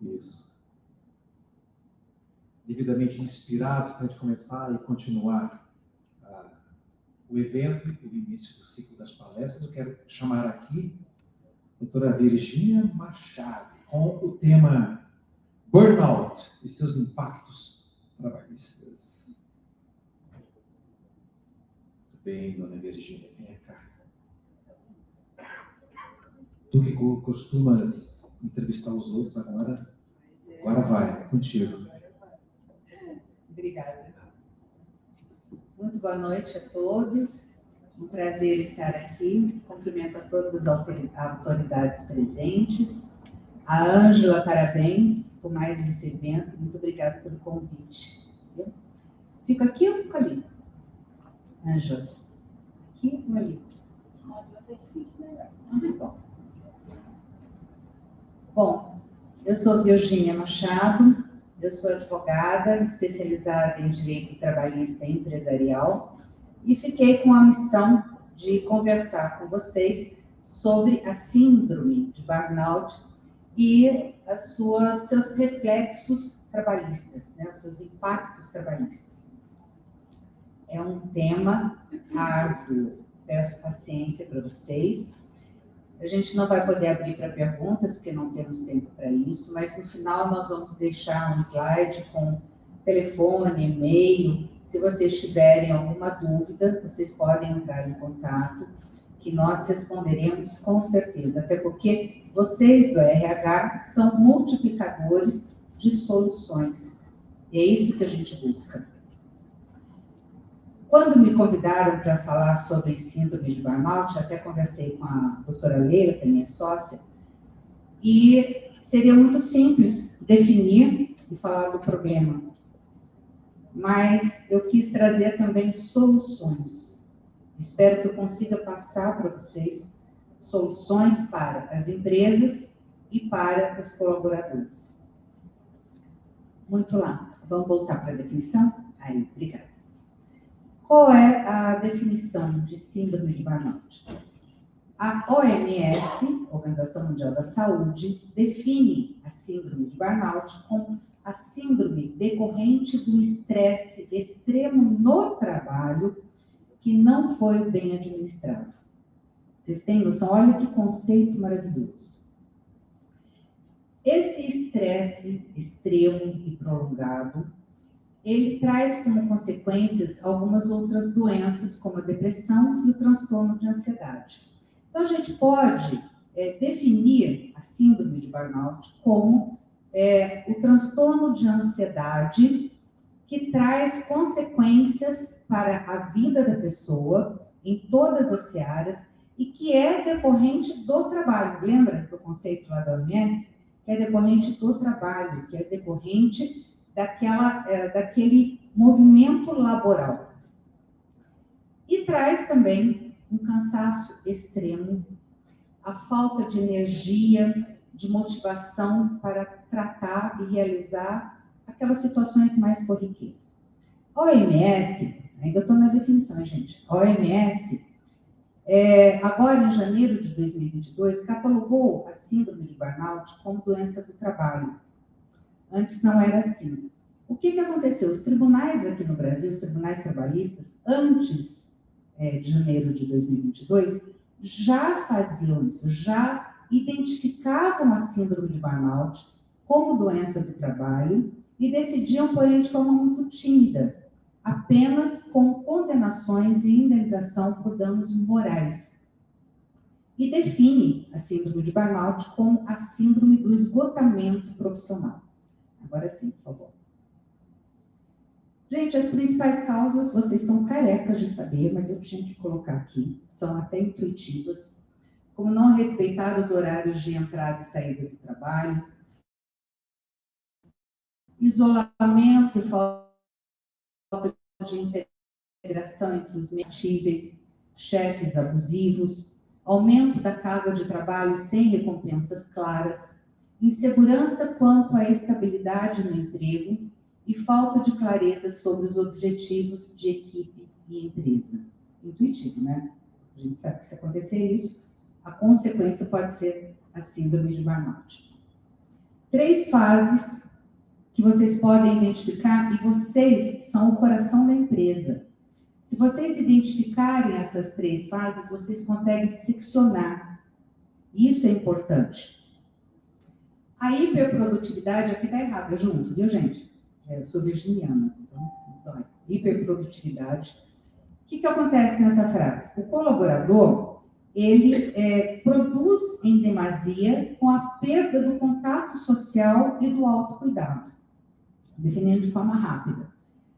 Isso. Devidamente inspirados para a gente começar e continuar o evento e o início do ciclo das palestras, eu quero chamar aqui a doutora Virgínia Machado, com o tema Burnout e seus impactos trabalhistas. Muito bem, dona Virgínia, vem cá. Tu que costumas entrevistar os outros agora vai, é contigo. Obrigada. Muito boa noite a todos. Um prazer estar aqui. Cumprimento a todas as autoridades presentes. A Ângela, parabéns por mais esse evento. Muito obrigada pelo convite. Fico aqui ou fico ali? Ângela, aqui ou ali? Bom, eu sou Virgínia Machado. Eu sou advogada, especializada em Direito Trabalhista Empresarial e fiquei com a missão de conversar com vocês sobre a síndrome de burnout e seus reflexos trabalhistas, né, os seus impactos trabalhistas. É um tema árduo, peço paciência para vocês. A gente não vai poder abrir para perguntas, porque não temos tempo para isso, mas no final nós vamos deixar um slide com telefone, e-mail. Se vocês tiverem alguma dúvida, vocês podem entrar em contato, que nós responderemos com certeza, até porque vocês do RH são multiplicadores de soluções. E é isso que a gente busca. Quando me convidaram para falar sobre síndrome de burnout, até conversei com a doutora Leila, que é minha sócia, e seria muito simples definir e falar do problema. Mas eu quis trazer também soluções. Espero que eu consiga passar para vocês soluções para as empresas e para os colaboradores. Muito lá. Vamos voltar para a definição? Aí, obrigada. Qual é a definição de síndrome de burnout? A OMS, Organização Mundial da Saúde, define a síndrome de burnout como a síndrome decorrente do estresse extremo no trabalho que não foi bem administrado. Vocês têm noção? Olha que conceito maravilhoso. Esse estresse extremo e prolongado, ele traz como consequências algumas outras doenças, como a depressão e o transtorno de ansiedade. Então, a gente pode definir a síndrome de burnout como o transtorno de ansiedade que traz consequências para a vida da pessoa em todas as searas e que é decorrente do trabalho. Lembra do conceito lá da OMS? Que é decorrente do trabalho, que é decorrente daquele movimento laboral. E traz também um cansaço extremo, a falta de energia, de motivação para tratar e realizar aquelas situações mais corriqueiras. A OMS, ainda estou na definição, gente, a OMS, agora em janeiro de 2022, catalogou a síndrome de burnout como doença do trabalho. Antes não era assim. O que aconteceu? Os tribunais aqui no Brasil, os tribunais trabalhistas, antes de janeiro de 2022, já faziam isso, já identificavam a síndrome de burnout como doença do trabalho e decidiam, porém, de forma muito tímida, apenas com condenações e indenização por danos morais. E define a síndrome de burnout como a síndrome do esgotamento profissional. Agora sim, por favor. Gente, as principais causas, vocês estão carecas de saber, mas eu tinha que colocar aqui, são até intuitivas, como não respeitar os horários de entrada e saída do trabalho, isolamento e falta de integração entre os metíveis, chefes abusivos, aumento da carga de trabalho sem recompensas claras, insegurança quanto à estabilidade no emprego e falta de clareza sobre os objetivos de equipe e empresa. Intuitivo, né? A gente sabe que se acontecer isso, a consequência pode ser a síndrome de burnout. 3 fases que vocês podem identificar, e vocês são o coração da empresa. Se vocês identificarem essas 3 fases, vocês conseguem seccionar. Isso é importante. A hiperprodutividade, aqui está errado, é junto, viu, gente? Eu sou virginiana, então dói. Hiperprodutividade. O que acontece nessa frase? O colaborador, ele produz em demasia com a perda do contato social e do autocuidado, definindo de forma rápida.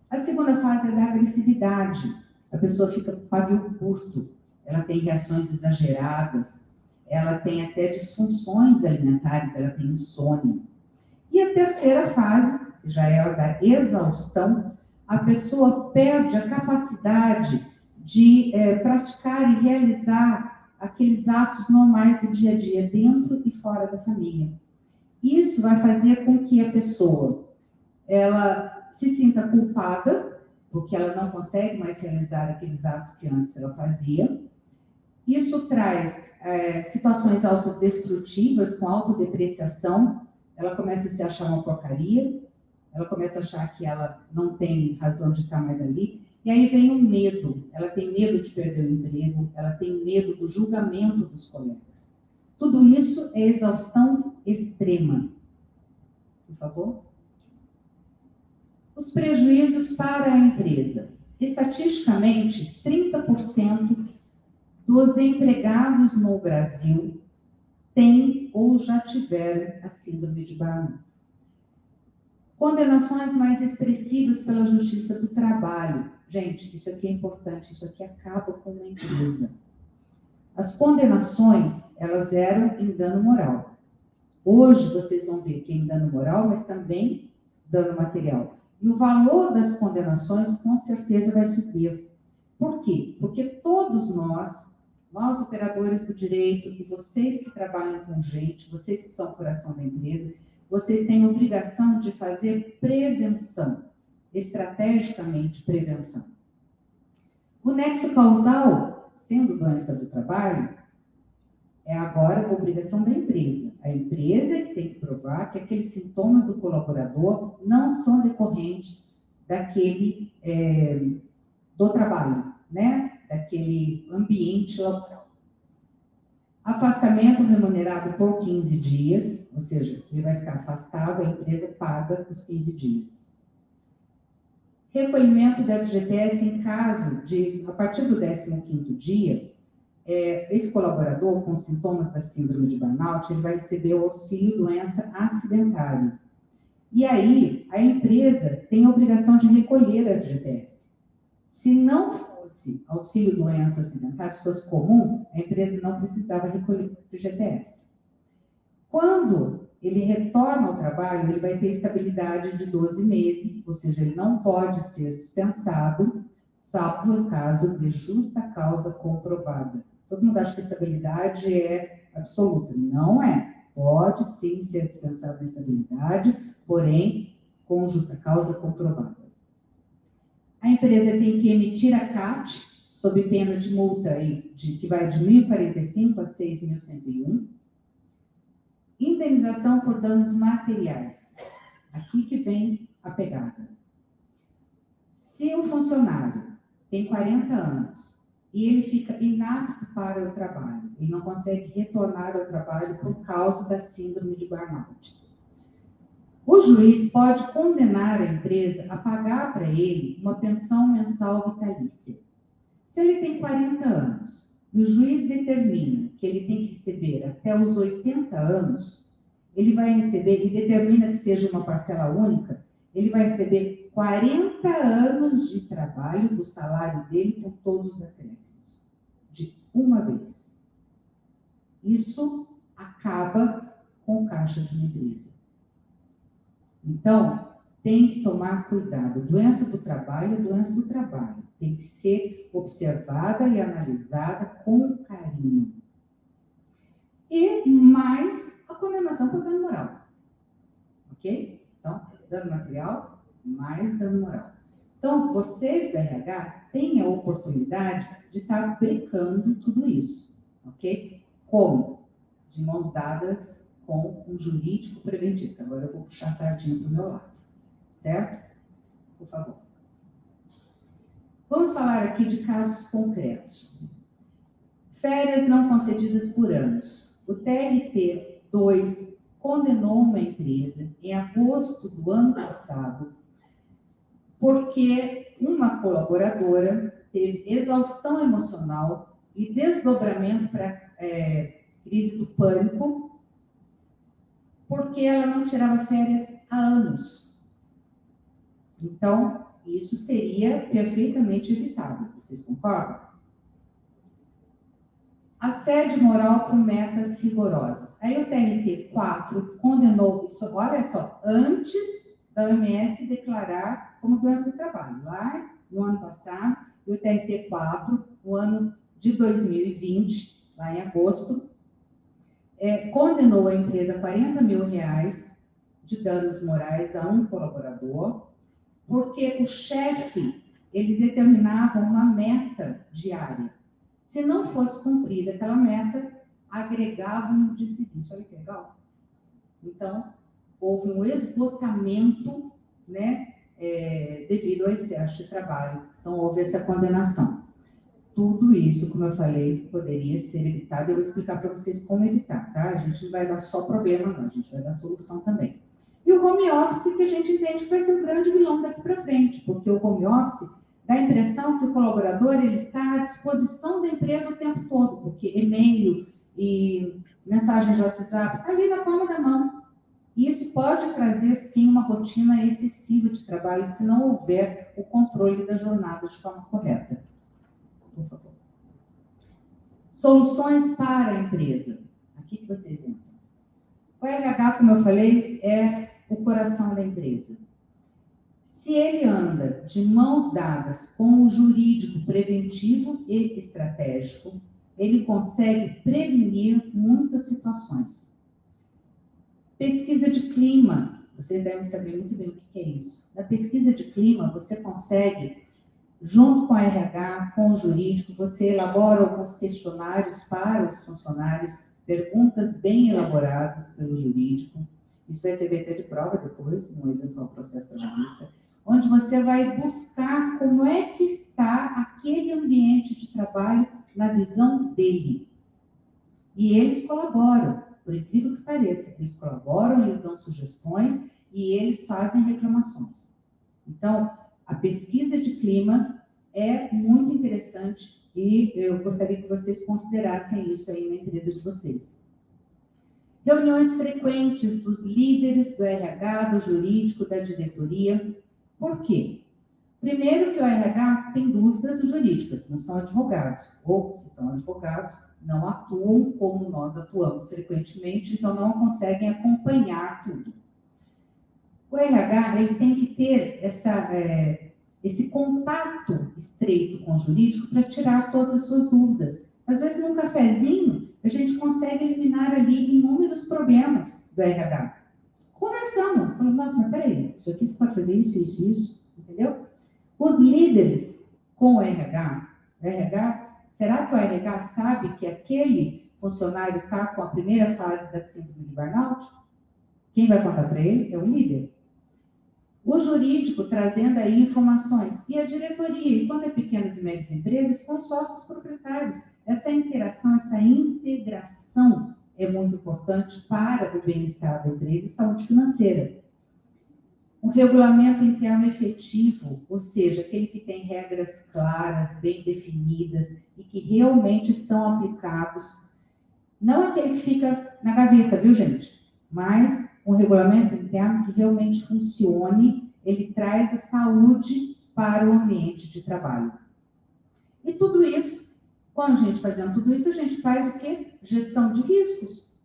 A segunda fase é da agressividade. A pessoa fica com pavio curto, ela tem reações exageradas, ela tem até disfunções alimentares, ela tem insônia. E a terceira fase, que já é a da exaustão, a pessoa perde a capacidade de praticar e realizar aqueles atos normais do dia a dia, dentro e fora da família. Isso vai fazer com que a pessoa ela se sinta culpada, porque ela não consegue mais realizar aqueles atos que antes ela fazia. Isso traz situações autodestrutivas, com autodepreciação. Ela começa a se achar uma porcaria, ela começa a achar que ela não tem razão de estar mais ali. E aí vem o medo. Ela tem medo de perder o emprego, ela tem medo do julgamento dos colegas. Tudo isso é exaustão extrema. Por favor. Os prejuízos para a empresa. Estatisticamente, 30% dos empregados no Brasil têm ou já tiveram a síndrome de burnout. Condenações mais expressivas pela Justiça do Trabalho. Gente, isso aqui é importante, isso aqui acaba com uma empresa. As condenações, elas eram em dano moral. Hoje, vocês vão ver que é em dano moral, mas também dano material. E o valor das condenações, com certeza, vai subir. Por quê? Porque todos nós operadores do direito, e vocês que trabalham com gente, vocês que são o coração da empresa, vocês têm a obrigação de fazer prevenção, estrategicamente prevenção. O nexo causal, sendo doença do trabalho, é agora a obrigação da empresa. A empresa que tem que provar que aqueles sintomas do colaborador não são decorrentes daquele, do trabalho, né? Daquele ambiente local. Afastamento remunerado por 15 dias, ou seja, ele vai ficar afastado, a empresa paga os 15 dias. Recolhimento da FGTS em caso de, a partir do 15º dia, esse colaborador com sintomas da síndrome de burnout, ele vai receber o auxílio doença acidentário. E aí, a empresa tem a obrigação de recolher a FGTS. Se não fosse auxílio doença acidentário, se fosse comum, a empresa não precisava recolher o FGTS. Quando ele retorna ao trabalho, ele vai ter estabilidade de 12 meses, ou seja, ele não pode ser dispensado, salvo no caso de justa causa comprovada. Todo mundo acha que a estabilidade é absoluta. Não é. Pode sim ser dispensado da estabilidade, porém, com justa causa comprovada. A empresa tem que emitir a CAT, sob pena de multa que vai de 1.045 a 6.101. Indenização por danos materiais. Aqui que vem a pegada. Se o funcionário tem 40 anos e ele fica inapto para o trabalho, ele não consegue retornar ao trabalho por causa da síndrome de burnout, o juiz pode condenar a empresa a pagar para ele uma pensão mensal vitalícia. Se ele tem 40 anos e o juiz determina que ele tem que receber até os 80 anos, ele vai receber, e determina que seja uma parcela única, ele vai receber 40 anos de trabalho do salário dele com todos os acréscimos, de uma vez. Isso acaba com o caixa de uma empresa. Então, tem que tomar cuidado. Doença do trabalho é doença do trabalho. Tem que ser observada e analisada com carinho. E mais a condenação por dano moral. Ok? Então, dano material, mais dano moral. Então, vocês do RH têm a oportunidade de estar brincando tudo isso. Ok? Como? De mãos dadas com um jurídico preventivo. Agora eu vou puxar a sardinha para o meu lado, certo? Por favor. Vamos falar aqui de casos concretos. Férias não concedidas por anos. O TRT2 condenou uma empresa em agosto do ano passado porque uma colaboradora teve exaustão emocional e desdobramento para crise do pânico, porque ela não tirava férias há anos. Então, isso seria perfeitamente evitável. Vocês concordam? Assédio moral com metas rigorosas. Aí o TRT4 condenou isso, olha só, antes da OMS declarar como doença do trabalho. Lá no ano passado, e o TRT4, no ano de 2020, lá em agosto, condenou a empresa a R$40 mil de danos morais a um colaborador, porque o chefe, ele determinava uma meta diária. Se não fosse cumprida aquela meta, agregavam no dia seguinte. Olha que legal. Então, houve um esgotamento, né, devido ao excesso de trabalho. Então, houve essa condenação. Tudo isso, como eu falei, poderia ser evitado. Eu vou explicar para vocês como evitar, tá? A gente não vai dar só problema, não. A gente vai dar solução também. E o home office, que a gente entende que vai ser o grande vilão daqui para frente, porque o home office dá a impressão que o colaborador ele está à disposição da empresa o tempo todo, porque e-mail e mensagem de WhatsApp está ali na palma da mão. E isso pode trazer, sim, uma rotina excessiva de trabalho se não houver o controle da jornada de forma correta. Por favor. Soluções para a empresa. Aqui que vocês entram. O RH, como eu falei, é o coração da empresa. Se ele anda de mãos dadas com o jurídico preventivo e estratégico, ele consegue prevenir muitas situações. Pesquisa de clima. Vocês devem saber muito bem o que é isso. Na pesquisa de clima, você consegue, junto com a RH, com o jurídico, você elabora alguns questionários para os funcionários, perguntas bem elaboradas pelo jurídico. Isso vai ser feito de prova depois, no eventual processo trabalhista, onde você vai buscar como é que está aquele ambiente de trabalho na visão dele. E eles colaboram, por incrível que pareça. Eles colaboram, eles dão sugestões e eles fazem reclamações. Então, a pesquisa de clima é muito interessante e eu gostaria que vocês considerassem isso aí na empresa de vocês. Reuniões frequentes dos líderes do RH, do jurídico, da diretoria. Por quê? Primeiro que o RH tem dúvidas jurídicas, não são advogados. Ou, se são advogados, não atuam como nós atuamos frequentemente, então não conseguem acompanhar tudo. O RH ele tem que ter esse contato estreito com o jurídico para tirar todas as suas dúvidas. Às vezes, num cafezinho, a gente consegue eliminar ali inúmeros problemas do RH. Conversando, falando, nossa, mas peraí, isso aqui você pode fazer isso, entendeu? Os líderes com o RH, será que o RH sabe que aquele funcionário está com a primeira fase da síndrome de burnout? Quem vai contar para ele é o líder. O jurídico trazendo aí informações. E a diretoria, e quando é pequenas e médias empresas, com sócios proprietários. Essa interação, essa integração é muito importante para o bem-estar da empresa e saúde financeira. Um regulamento interno efetivo, ou seja, aquele que tem regras claras, bem definidas e que realmente são aplicados. Não aquele que fica na gaveta, viu, gente? Mas um regulamento interno que realmente funcione, ele traz a saúde para o ambiente de trabalho. E tudo isso, quando a gente fazendo tudo isso, a gente faz o quê? Gestão de riscos.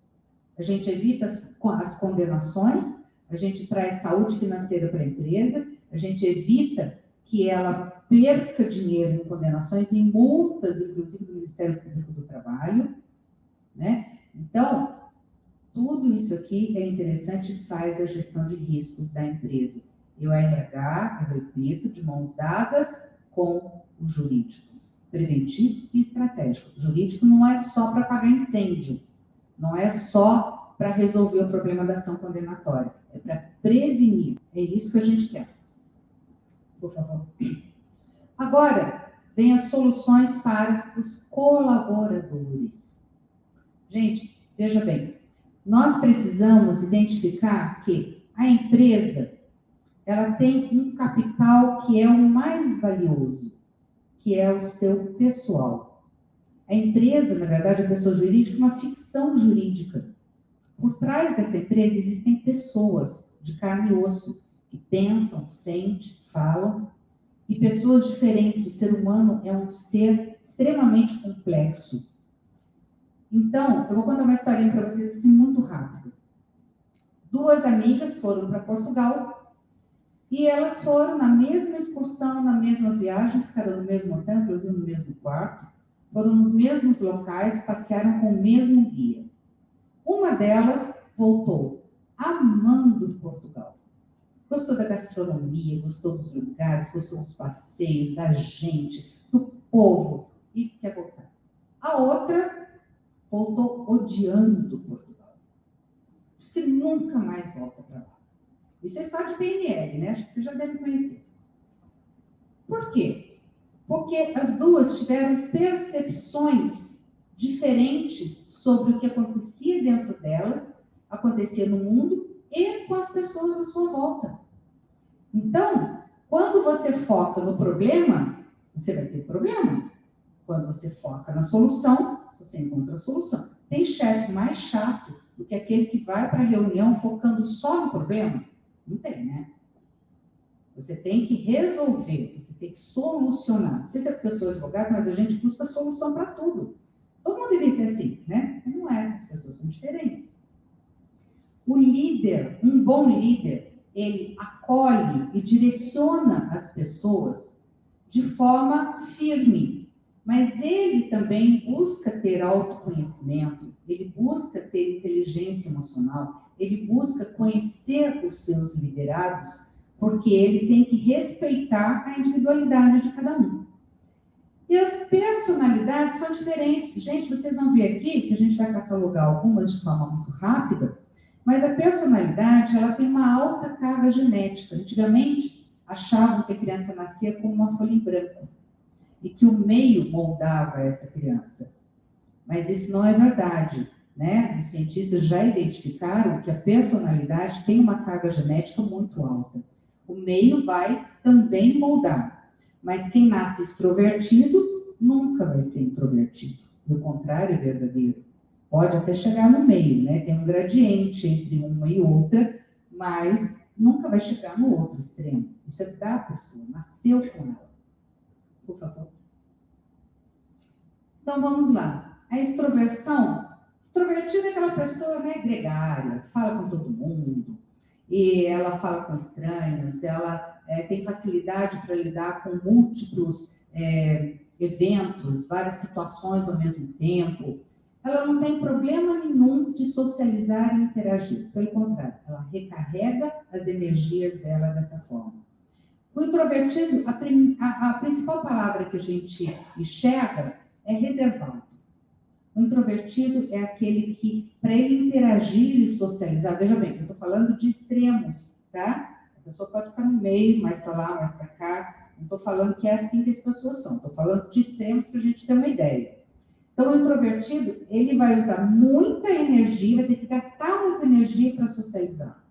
A gente evita as condenações, a gente traz saúde financeira para a empresa, a gente evita que ela perca dinheiro em condenações, em multas, inclusive do Ministério Público do Trabalho, né? Então, tudo isso aqui é interessante e faz a gestão de riscos da empresa. E o RH, eu repito, de mãos dadas com o jurídico, preventivo e estratégico. O jurídico não é só para apagar incêndio, não é só para resolver o problema da ação condenatória, é para prevenir. É isso que a gente quer. Por favor. Agora, vem as soluções para os colaboradores. Gente, veja bem, nós precisamos identificar que a empresa, ela tem um capital que é o mais valioso, que é o seu pessoal. A empresa, na verdade, a pessoa jurídica, é uma ficção jurídica. Por trás dessa empresa existem pessoas de carne e osso, que pensam, sentem, falam, e pessoas diferentes. O ser humano é um ser extremamente complexo. Então, eu vou contar uma historinha para vocês assim, muito rápido. 2 amigas foram para Portugal e elas foram na mesma excursão, na mesma viagem, ficaram no mesmo hotel, inclusive no mesmo quarto, foram nos mesmos locais, passearam com o mesmo guia. Uma delas voltou amando Portugal. Gostou da gastronomia, gostou dos lugares, gostou dos passeios, da gente, do povo e quer voltar. A outra voltou odiando Portugal. Diz que nunca mais volta para lá. Isso é história de PNL, né? Acho que você já deve conhecer. Por quê? Porque as duas tiveram percepções diferentes sobre o que acontecia dentro delas, acontecia no mundo e com as pessoas à sua volta. Então, quando você foca no problema, você vai ter problema. Quando você foca na solução, você encontra a solução. Tem chefe mais chato do que aquele que vai para a reunião focando só no problema? Não tem, né? Você tem que resolver, você tem que solucionar. Não sei se é porque eu sou advogado, mas a gente busca solução para tudo. Todo mundo deve ser assim, né? Mas não é, as pessoas são diferentes. O líder, um bom líder, ele acolhe e direciona as pessoas de forma firme, mas ele também busca ter autoconhecimento, ele busca ter inteligência emocional, ele busca conhecer os seus liderados, porque ele tem que respeitar a individualidade de cada um. E as personalidades são diferentes. Gente, vocês vão ver aqui, que a gente vai catalogar algumas de forma muito rápida, mas a personalidade, ela tem uma alta carga genética. Antigamente, achavam que a criança nascia com uma folha em branco e que o meio moldava essa criança. Mas isso não é verdade, né? Os cientistas já identificaram que a personalidade tem uma carga genética muito alta. O meio vai também moldar. Mas quem nasce extrovertido nunca vai ser introvertido. Do contrário, é verdadeiro. Pode até chegar no meio, né? Tem um gradiente entre uma e outra, mas nunca vai chegar no outro extremo. Isso é da pessoa, nasceu com ela. Por favor. Então, vamos lá. A extroversão. Extrovertida é aquela pessoa, né, gregária, fala com todo mundo, e ela fala com estranhos, ela tem facilidade para lidar com múltiplos eventos, várias situações ao mesmo tempo. Ela não tem problema nenhum de socializar e interagir. Pelo contrário, ela recarrega as energias dela dessa forma. O introvertido, a principal palavra que a gente enxerga é reservado. O introvertido é aquele que, para ele interagir e socializar, veja bem, eu estou falando de extremos, tá? A pessoa pode ficar no meio, mais para lá, mais para cá. Não estou falando que é assim que as pessoas são. Estou falando de extremos para a gente ter uma ideia. Então, o introvertido, ele vai usar muita energia, vai ter que gastar muita energia para socializar.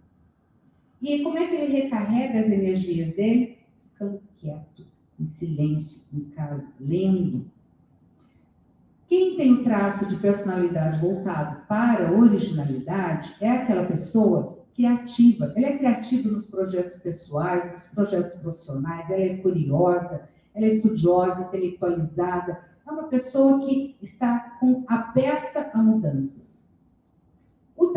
E como é que ele recarrega as energias dele? Ficando quieto, em silêncio, em casa, lendo. Quem tem o traço de personalidade voltado para a originalidade é aquela pessoa criativa. Ela é criativa nos projetos pessoais, nos projetos profissionais, ela é curiosa, ela é estudiosa, intelectualizada. É uma pessoa que está aberta a mudanças. O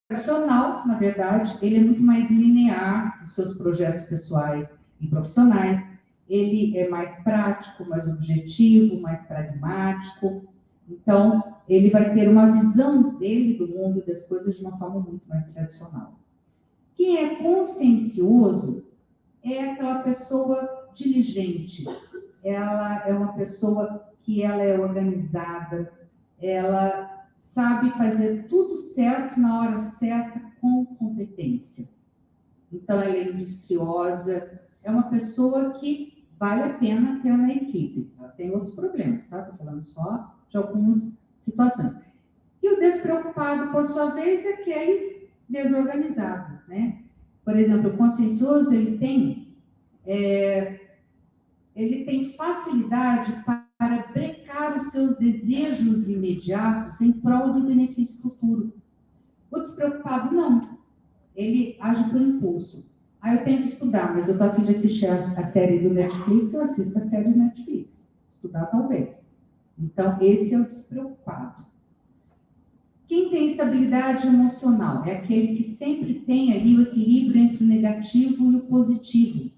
tradicional, na verdade, ele é muito mais linear nos seus projetos pessoais e profissionais. Ele é mais prático, mais objetivo, mais pragmático. Então, ele vai ter uma visão dele do mundo e das coisas de uma forma muito mais tradicional. Quem é consciencioso é aquela pessoa diligente. Ela é uma pessoa que ela é organizada, ela sabe fazer tudo certo na hora certa com competência. Então, ela é industriosa, é uma pessoa que vale a pena ter na equipe. Ela tem outros problemas, tá? Estou falando só de algumas situações. E o despreocupado, por sua vez, é aquele desorganizado, né? Por exemplo, o consciencioso, ele tem facilidade para brecar os seus desejos imediatos em prol de um benefício futuro. O despreocupado, não. Ele age por impulso. Eu tenho que estudar, mas eu estou a fim de assistir a série do Netflix, eu assisto a série do Netflix. Estudar, talvez. Então, esse é o despreocupado. Quem tem estabilidade emocional é aquele que sempre tem ali o equilíbrio entre o negativo e o positivo.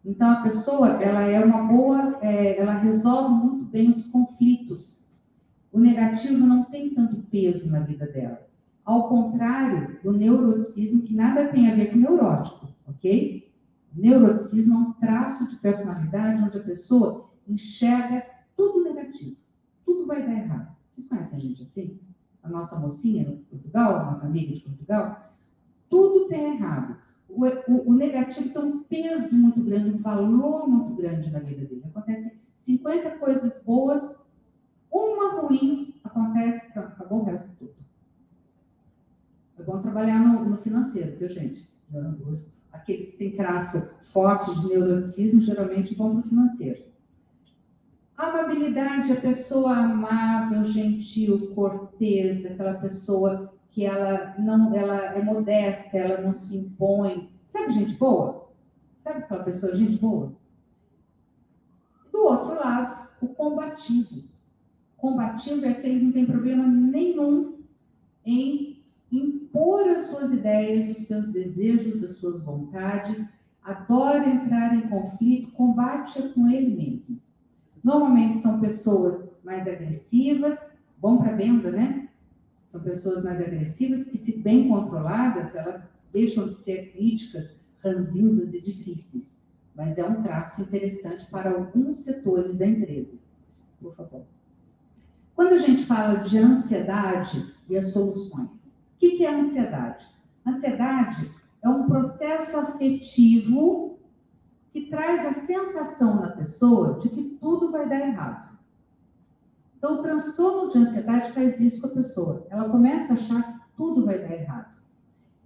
Então, a pessoa, ela é uma boa, ela resolve muito bem os conflitos. O negativo não tem tanto peso na vida dela. Ao contrário do neuroticismo, que nada tem a ver com neurótico, ok? Neuroticismo é um traço de personalidade onde a pessoa enxerga tudo negativo. Tudo vai dar errado. Vocês conhecem a gente assim? A nossa mocinha de Portugal, a nossa amiga de Portugal? Tudo tem errado. O negativo tem um peso muito grande, um valor muito grande na vida dele. Acontecem 50 coisas boas, uma ruim, acontece, pronto, acabou o resto tudo. É bom trabalhar no financeiro, viu, gente? Aqueles que têm traço forte de neuroticismo, geralmente vão para o financeiro. Amabilidade, a pessoa amável, gentil, cortês, aquela pessoa que ela é modesta, ela não se impõe. Sabe gente boa? Sabe aquela pessoa gente boa? Do outro lado, o combativo. Combativo é aquele que não tem problema nenhum em impor as suas ideias, os seus desejos, as suas vontades, adora entrar em conflito, combate com ele mesmo. Normalmente são pessoas mais agressivas, bom para venda, né? São pessoas mais agressivas que, se bem controladas, elas deixam de ser críticas, ranzinzas e difíceis. Mas é um traço interessante para alguns setores da empresa. Por favor. Quando a gente fala de ansiedade e as soluções, o que é ansiedade? Ansiedade é um processo afetivo que traz a sensação na pessoa de que tudo vai dar errado. Então, o transtorno de ansiedade faz isso com a pessoa. Ela começa a achar que tudo vai dar errado.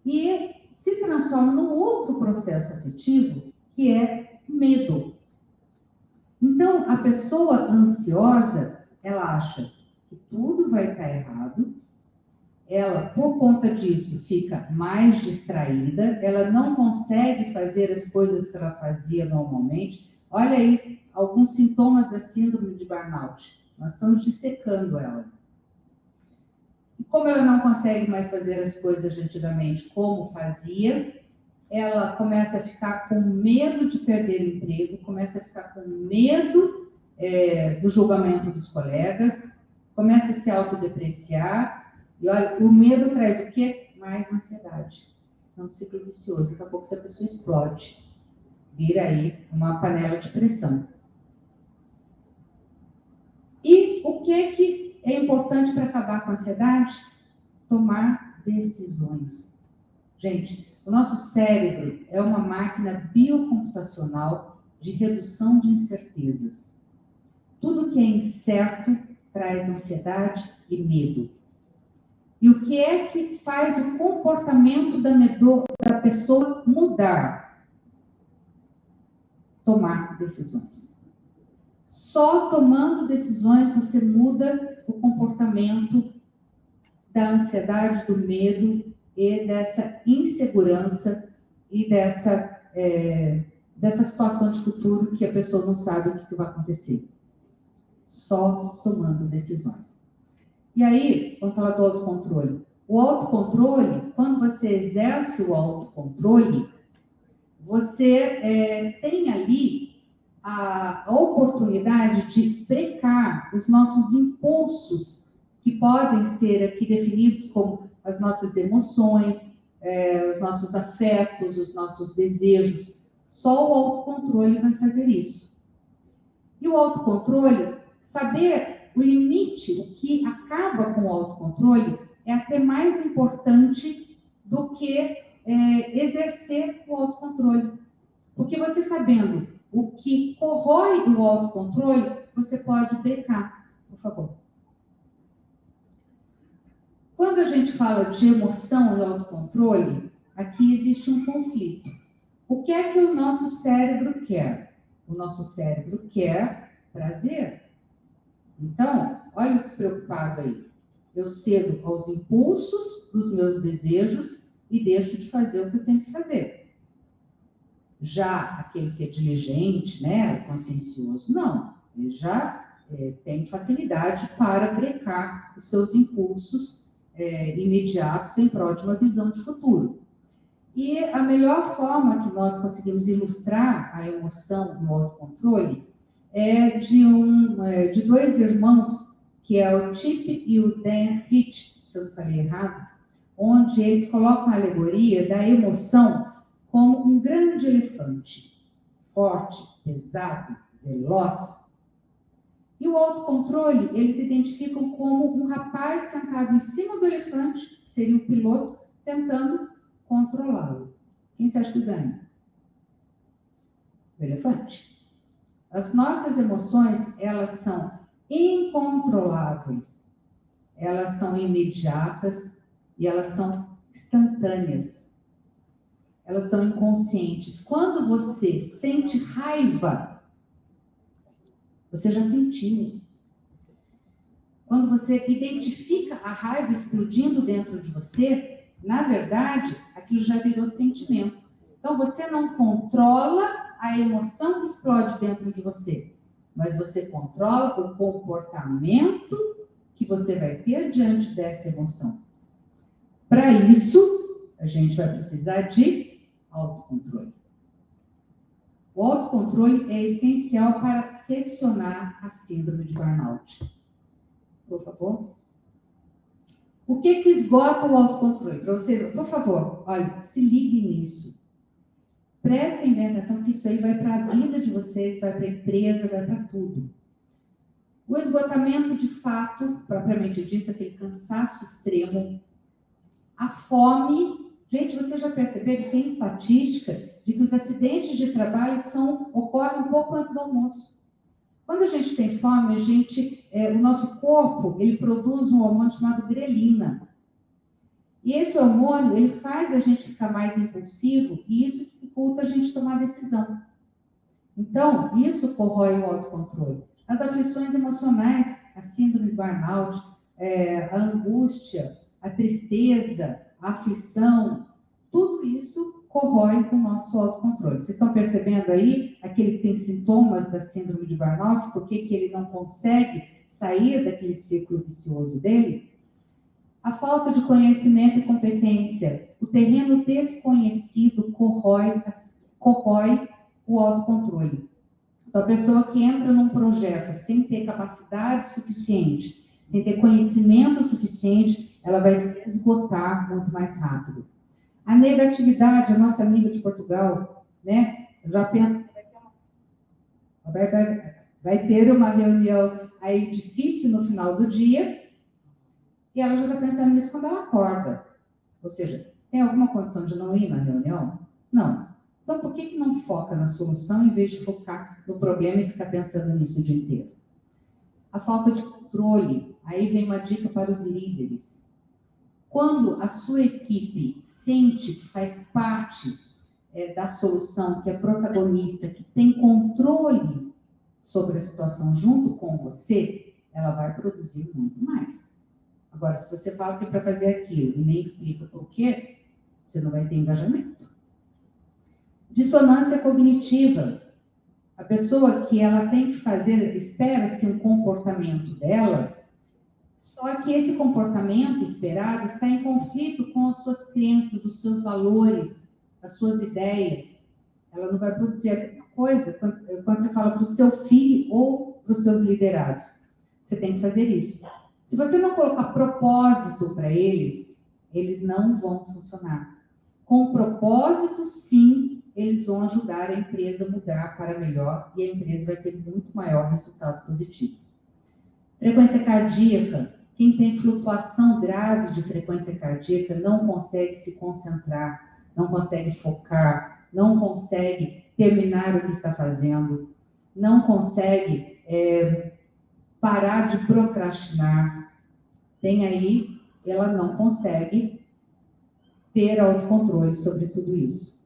E se transforma num outro processo afetivo, que é medo. Então, a pessoa ansiosa, ela acha que tudo vai estar errado. Ela, por conta disso, fica mais distraída. Ela não consegue fazer as coisas que ela fazia normalmente. Olha aí, alguns sintomas da síndrome de burnout. Nós estamos dissecando ela. E como ela não consegue mais fazer as coisas de antigamente como fazia, ela começa a ficar com medo de perder o emprego, começa a ficar com medo do julgamento dos colegas, começa a se autodepreciar. E olha, o medo traz o quê? Mais ansiedade. É um ciclo vicioso. Daqui a pouco essa pessoa explode. Vira aí uma panela de pressão. E o que é importante para acabar com a ansiedade? Tomar decisões. Gente, o nosso cérebro é uma máquina biocomputacional de redução de incertezas. Tudo que é incerto traz ansiedade e medo. E o que é que faz o comportamento da pessoa mudar? Tomar decisões. Só tomando decisões você muda o comportamento da ansiedade, do medo e dessa insegurança e dessa situação de futuro que a pessoa não sabe o que vai acontecer. Só tomando decisões. E aí, vamos falar do autocontrole. O autocontrole, quando você exerce o autocontrole, você tem ali a oportunidade de brecar os nossos impulsos, que podem ser aqui definidos como as nossas emoções, os nossos afetos, os nossos desejos. Só o autocontrole vai fazer isso. E o autocontrole, saber o limite, o que acaba com o autocontrole, é até mais importante do que exercer o autocontrole. Porque você sabendo o que corrói o autocontrole, você pode brecar, por favor. Quando a gente fala de emoção e autocontrole, aqui existe um conflito. O que é que o nosso cérebro quer? O nosso cérebro quer prazer. Então, olha o despreocupado aí. Eu cedo aos impulsos dos meus desejos e deixo de fazer o que eu tenho que fazer. Já aquele que é diligente, né, consciencioso, não. Ele já tem facilidade para brecar os seus impulsos imediatos em prol de uma visão de futuro. E a melhor forma que nós conseguimos ilustrar a emoção no autocontrole é de dois irmãos, que é o Chip e o Dan Hitch, se eu não falei errado, onde eles colocam a alegoria da emoção como um grande elefante, forte, pesado, veloz. E o autocontrole, eles identificam como um rapaz sentado em cima do elefante, que seria o piloto, tentando controlá-lo. Quem você acha que ganha? O elefante. As nossas emoções, elas são incontroláveis, elas são imediatas e elas são instantâneas. Elas são inconscientes. Quando você sente raiva, você já sentiu. Quando você identifica a raiva explodindo dentro de você, na verdade, aquilo já virou sentimento. Então, você não controla a emoção que explode dentro de você, mas você controla o comportamento que você vai ter diante dessa emoção. Para isso, a gente vai precisar de autocontrole. O autocontrole é essencial para seccionar a síndrome de burnout. Por favor. O que esgota o autocontrole? Para vocês, por favor, olha, se liguem nisso. Prestem bem atenção, que isso aí vai para a vida de vocês, vai para a empresa, vai para tudo. O esgotamento, de fato, propriamente dito, aquele cansaço extremo, a fome. Gente, você já percebeu que tem estatística de que os acidentes de trabalho ocorrem um pouco antes do almoço. Quando a gente tem fome, o nosso corpo, ele produz um hormônio chamado grelina. E esse hormônio, ele faz a gente ficar mais impulsivo e isso dificulta a gente tomar decisão. Então, isso corrói o autocontrole. As aflições emocionais, a síndrome de burnout, a angústia, a tristeza, a aflição, tudo isso corrói o nosso autocontrole. Vocês estão percebendo aí, aquele que tem sintomas da síndrome de burnout, por que ele não consegue sair daquele círculo vicioso dele? A falta de conhecimento e competência, o terreno desconhecido corrói o autocontrole. Então, a pessoa que entra num projeto sem ter capacidade suficiente, sem ter conhecimento suficiente, ela vai se esgotar muito mais rápido. A negatividade, a nossa amiga de Portugal, né? Eu já penso que vai ter uma reunião aí difícil no final do dia, e ela já está pensando nisso quando ela acorda. Ou seja, tem alguma condição de não ir na reunião? Não. Então, por que não foca na solução em vez de focar no problema e ficar pensando nisso o dia inteiro? A falta de controle. Aí vem uma dica para os líderes. Quando a sua equipe sente que faz parte da solução, que é protagonista, que tem controle sobre a situação junto com você, ela vai produzir muito mais. Agora, se você fala que é para fazer aquilo e nem explica por quê, você não vai ter engajamento. Dissonância cognitiva. A pessoa que ela tem que fazer, espera-se um comportamento dela, só que esse comportamento esperado está em conflito com as suas crenças, os seus valores, as suas ideias. Ela não vai produzir a mesma coisa quando você fala para o seu filho ou para os seus liderados. Você tem que fazer isso. Se você não colocar propósito para eles não vão funcionar. Com propósito, sim, eles vão ajudar a empresa a mudar para melhor e a empresa vai ter muito maior resultado positivo. Frequência cardíaca. Quem tem flutuação grave de frequência cardíaca não consegue se concentrar, não consegue focar, não consegue terminar o que está fazendo, não consegue parar de procrastinar. Tem aí, ela não consegue ter autocontrole sobre tudo isso.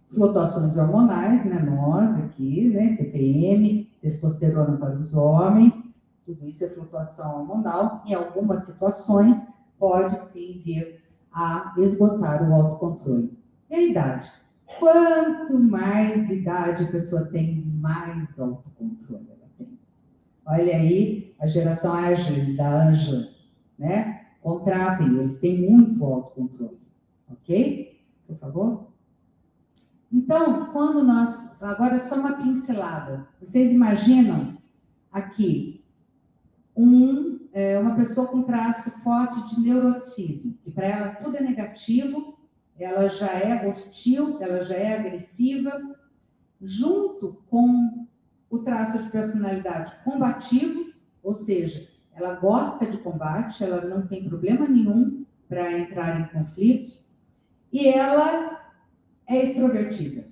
Flutuações hormonais, né? Nós aqui, né? TPM, testosterona para os homens, tudo isso é flutuação hormonal. Em algumas situações, pode sim vir a esgotar o autocontrole. E a idade? Quanto mais idade a pessoa tem, mais autocontrole ela tem. Olha aí a geração Agilis, da Ângela, né? Contratem, eles têm muito autocontrole. Ok? Por favor? Então, quando nós... Agora, só uma pincelada. Vocês imaginam aqui uma pessoa com traço forte de neuroticismo, que para ela tudo é negativo, ela já é hostil, ela já é agressiva, junto com o traço de personalidade combativo, ou seja, ela gosta de combate, ela não tem problema nenhum para entrar em conflitos, e ela é extrovertida.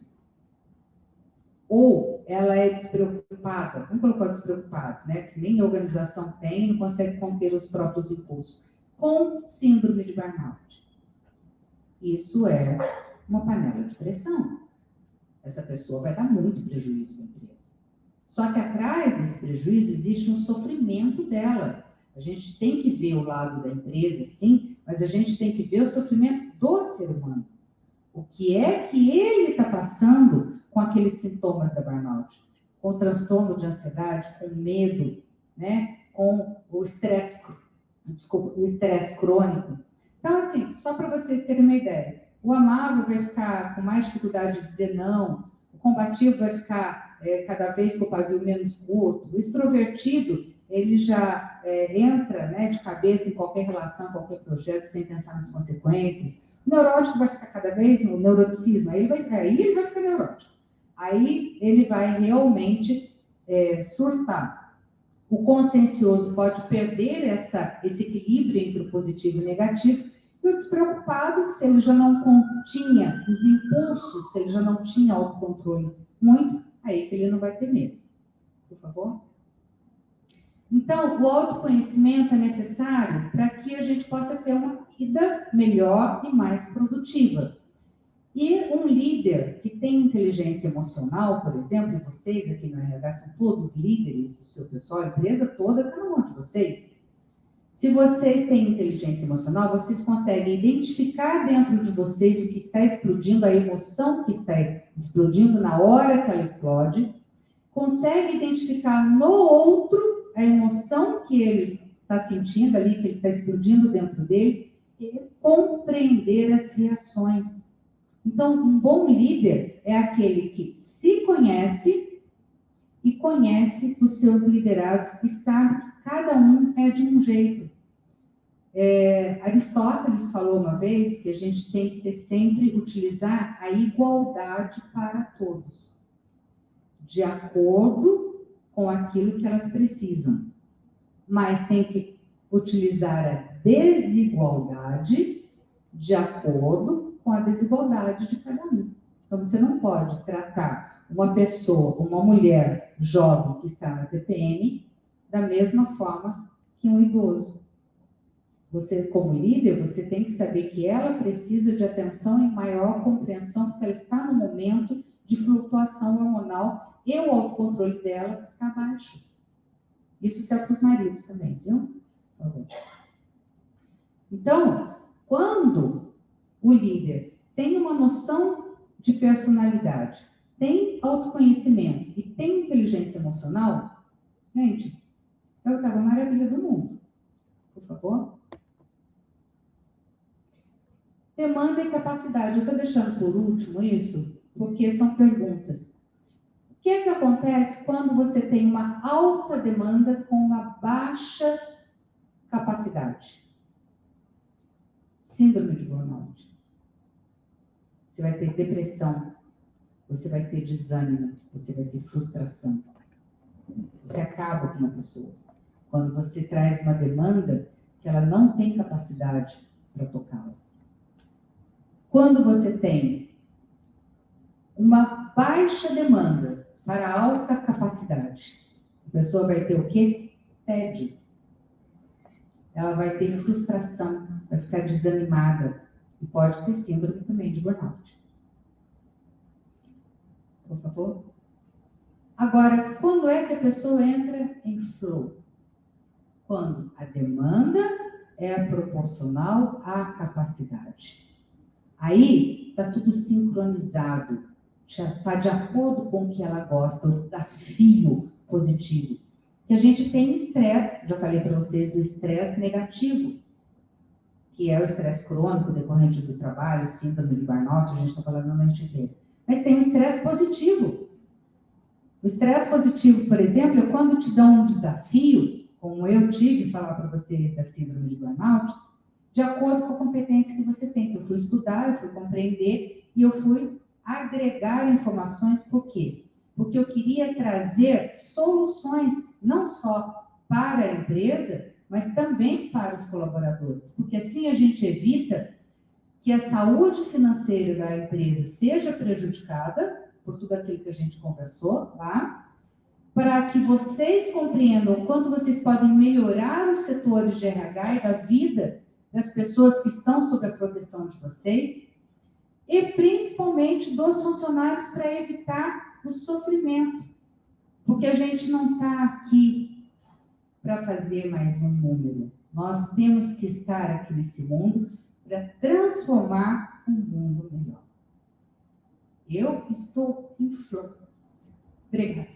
Ou ela é despreocupada, vamos colocar despreocupado, né? Que nem a organização tem, não consegue conter os próprios impulsos, com síndrome de burnout. Isso é uma panela de pressão. Essa pessoa vai dar muito prejuízo para a empresa. Só que atrás desse prejuízo existe um sofrimento dela. A gente tem que ver o lado da empresa, sim, mas a gente tem que ver o sofrimento do ser humano. O que é que ele está passando com aqueles sintomas da burnout? Com o transtorno de ansiedade, com o medo, né? Com o estresse, o estresse crônico. Então, assim, só para vocês terem uma ideia, o amável vai ficar com mais dificuldade de dizer não, o combativo vai ficar cada vez com o pavio menos curto, o extrovertido, ele já entra, né, de cabeça em qualquer relação, qualquer projeto, sem pensar nas consequências. O neurótico vai ficar cada vez, o neuroticismo, aí ele vai ficar neurótico. Aí ele vai realmente surtar. O consciencioso pode perder esse equilíbrio entre o positivo e o negativo, e o despreocupado, se ele já não continha os impulsos, se ele já não tinha autocontrole muito, aí que ele não vai ter mesmo. Por favor? Então, o autoconhecimento é necessário para que a gente possa ter uma vida melhor e mais produtiva. E um líder que tem inteligência emocional, por exemplo, e vocês aqui no RH são todos líderes do seu pessoal, a empresa toda está na mão de vocês. Se vocês têm inteligência emocional, vocês conseguem identificar dentro de vocês o que está explodindo, a emoção que está explodindo na hora que ela explode, consegue identificar no outro a emoção que ele está sentindo ali, que ele está explodindo dentro dele, e compreender as reações. Então, um bom líder é aquele que se conhece e conhece os seus liderados e sabe que cada um é de um jeito. Aristóteles falou uma vez que a gente tem que sempre utilizar a igualdade para todos, de acordo com aquilo que elas precisam. Mas tem que utilizar a desigualdade de acordo com a desigualdade de cada um. Então, você não pode tratar uma pessoa, uma mulher jovem que está na TPM, da mesma forma que um idoso. Você, como líder, você tem que saber que ela precisa de atenção e maior compreensão, porque ela está no momento de flutuação hormonal e o autocontrole dela está baixo. Isso serve para os maridos também, viu? Então, quando o líder tem uma noção de personalidade, tem autoconhecimento e tem inteligência emocional, gente, é a oitava maravilha do mundo. Por favor. Demanda e capacidade. Eu estou deixando por último isso, porque são perguntas. O que é que acontece quando você tem uma alta demanda com uma baixa capacidade? Síndrome de burnout. Você vai ter depressão, você vai ter desânimo, você vai ter frustração. Você acaba com uma pessoa. quando você traz uma demanda que ela não tem capacidade para tocá-la. Quando você tem uma baixa demanda para alta capacidade, a pessoa vai ter o quê? Tédio. Ela vai ter frustração, vai ficar desanimada e pode ter síndrome também de burnout. Por favor. Agora, quando é que a pessoa entra em flow? Quando a demanda é proporcional à capacidade. Aí está tudo sincronizado, está de acordo com o que ela gosta, o desafio positivo. Que a gente tem estresse, já falei para vocês do estresse negativo, que é o estresse crônico decorrente do trabalho, síndrome de burnout, a gente está falando na noite inteira. Mas tem o estresse positivo. O estresse positivo, por exemplo, é quando te dão um desafio, como eu tive que falar para vocês da síndrome de burnout, de acordo com a competência que você tem. Eu fui estudar, eu fui compreender e eu fui agregar informações. Por quê? Porque eu queria trazer soluções, não só para a empresa, mas também para os colaboradores. Porque assim a gente evita que a saúde financeira da empresa seja prejudicada por tudo aquilo que a gente conversou lá, para que vocês compreendam o quanto vocês podem melhorar os setores de RH e da vida das pessoas que estão sob a proteção de vocês, e principalmente dos funcionários para evitar o sofrimento. Porque a gente não está aqui para fazer mais um número. Nós temos que estar aqui nesse mundo para transformar um mundo melhor. Eu estou em flor. Obrigada.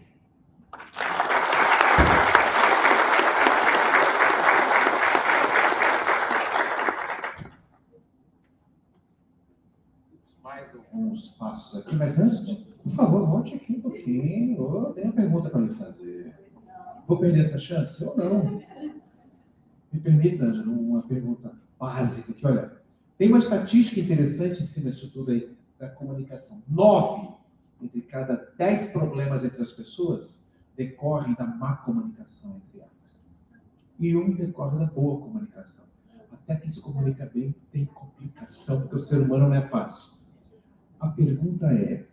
Mais alguns passos aqui, mas antes de... Por favor, volte aqui um pouquinho. Oh, tem uma pergunta para lhe fazer. Vou perder essa chance ou não? Me permita, Ângelo, uma pergunta básica aqui. Olha, tem uma estatística interessante em cima disso tudo aí, da comunicação. 9 entre cada 10 problemas entre as pessoas decorrem da má comunicação entre elas. E 1 decorre da boa comunicação. Até quem se comunica bem tem complicação, porque o ser humano não é fácil. A pergunta é,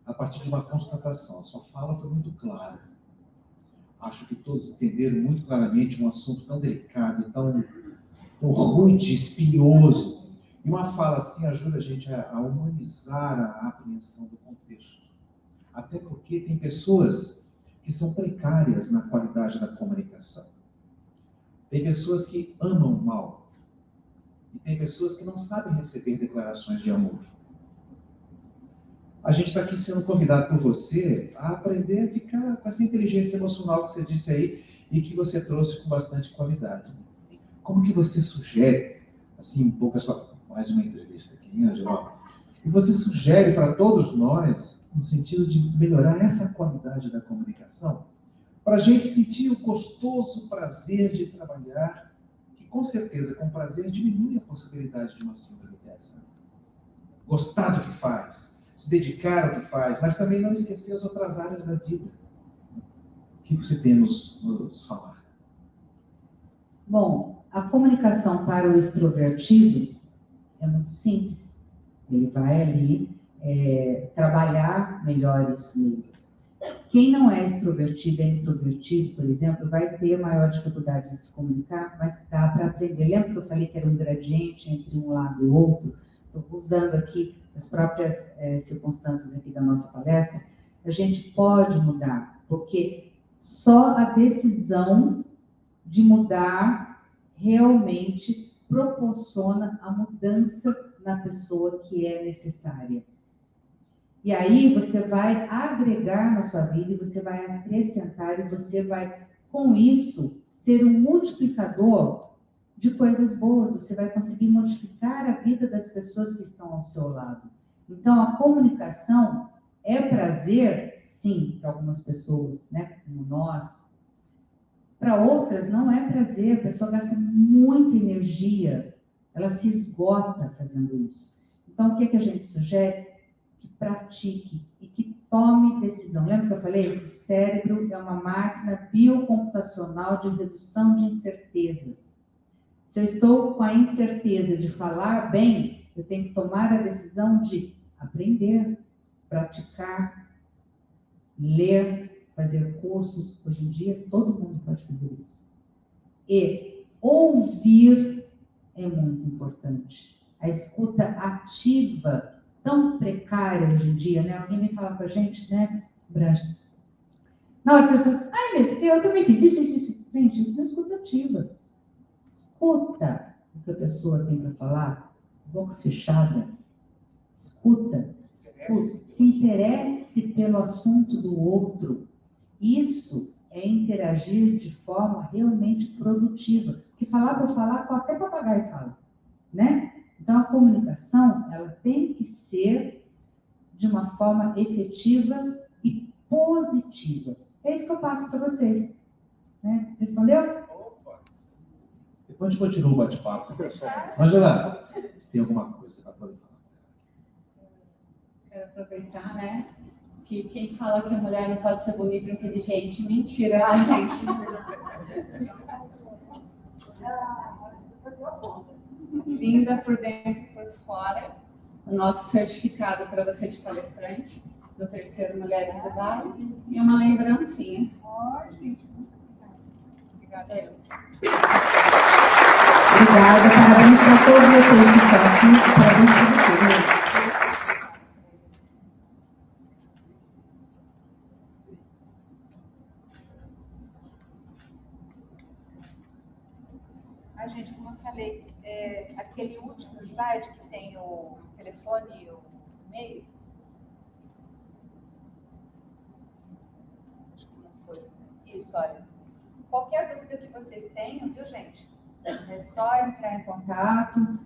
a partir de uma constatação, a sua fala foi muito clara. Acho que todos entenderam muito claramente um assunto tão delicado, tão rude, espinhoso. E uma fala assim ajuda a gente a humanizar a apreensão do contexto. Até porque tem pessoas que são precárias na qualidade da comunicação. Tem pessoas que amam mal. E tem pessoas que não sabem receber declarações de amor. A gente está aqui sendo convidado por você a aprender a ficar com essa inteligência emocional que você disse aí e que você trouxe com bastante qualidade. Como que você sugere, assim, em poucas palavras, mais uma entrevista aqui, Ângelo, e você sugere para todos nós, no sentido de melhorar essa qualidade da comunicação, para a gente sentir o gostoso prazer de trabalhar, que com certeza, com prazer, diminui a possibilidade de uma síndrome dessa. Gostar do que faz, se dedicar ao que faz, mas também não esquecer as outras áreas da vida. O que você tem nos falar? Bom, a comunicação para o extrovertido é muito simples. Ele vai ali trabalhar melhor isso nele. Quem não é extrovertido, é introvertido, por exemplo, vai ter maior dificuldade de se comunicar, mas dá para aprender. Lembra que eu falei que era um gradiente entre um lado e o outro? Estou usando aqui as próprias circunstâncias aqui da nossa palestra. A gente pode mudar, porque só a decisão de mudar realmente proporciona a mudança na pessoa que é necessária. E aí você vai agregar na sua vida, e você vai acrescentar, e você vai, com isso, ser um multiplicador de coisas boas. Você vai conseguir modificar a vida das pessoas que estão ao seu lado. Então, a comunicação é prazer, sim, para algumas pessoas, né, como nós. Para outras, não é prazer. A pessoa gasta muita energia, ela se esgota fazendo isso. Então, o que a gente sugere? Que pratique e que tome decisão. Lembra que eu falei que o cérebro é uma máquina biocomputacional de redução de incertezas. Se eu estou com a incerteza de falar bem, eu tenho que tomar a decisão de aprender, praticar, ler, fazer cursos. Hoje em dia, todo mundo pode fazer isso. E ouvir é muito importante. A escuta ativa, tão precária hoje em dia, né? Alguém vem falar com a gente, né, Branches? Na hora que você fala, mas eu também fiz isso. Gente, isso não é escuta ativa. Escuta o que a pessoa tem para falar, boca fechada. Escuta, se interesse pelo assunto do outro. Isso é interagir de forma realmente produtiva. Porque falar por falar, até papagaio fala, né? Então, a comunicação, ela tem que ser de uma forma efetiva e positiva. É isso que eu passo para vocês. Né? Respondeu? Opa! Depois a gente continua o bate-papo. Angela, você tem alguma coisa para poder falar? Quero aproveitar, né? Que quem fala que a mulher não pode ser bonita e inteligente, mentira, né, gente? Linda por dentro e por fora. O nosso certificado para você de palestrante, do terceiro Mulheres do Vale, e uma lembrancinha. Gente, muito obrigada. Obrigada, parabéns para todos vocês que estão aqui, parabéns para vocês. Gente, como eu falei, aquele último slide que tem o telefone e o e-mail, acho que não foi. Isso, olha. Qualquer dúvida que vocês tenham, viu, gente? É só entrar em contato,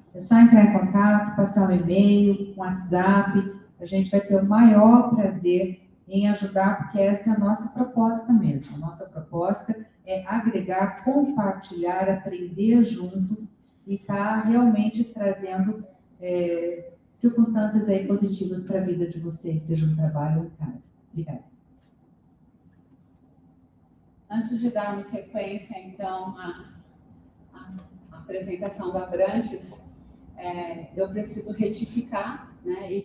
passar um e-mail, um WhatsApp. A gente vai ter o maior prazer em ajudar, porque essa é a nossa proposta mesmo. A nossa proposta é agregar, compartilhar, aprender junto e estar realmente trazendo circunstâncias aí positivas para a vida de vocês, seja no trabalho ou em casa. Obrigada. Antes de darmos sequência, então, à apresentação da Branches, eu preciso retificar, né, e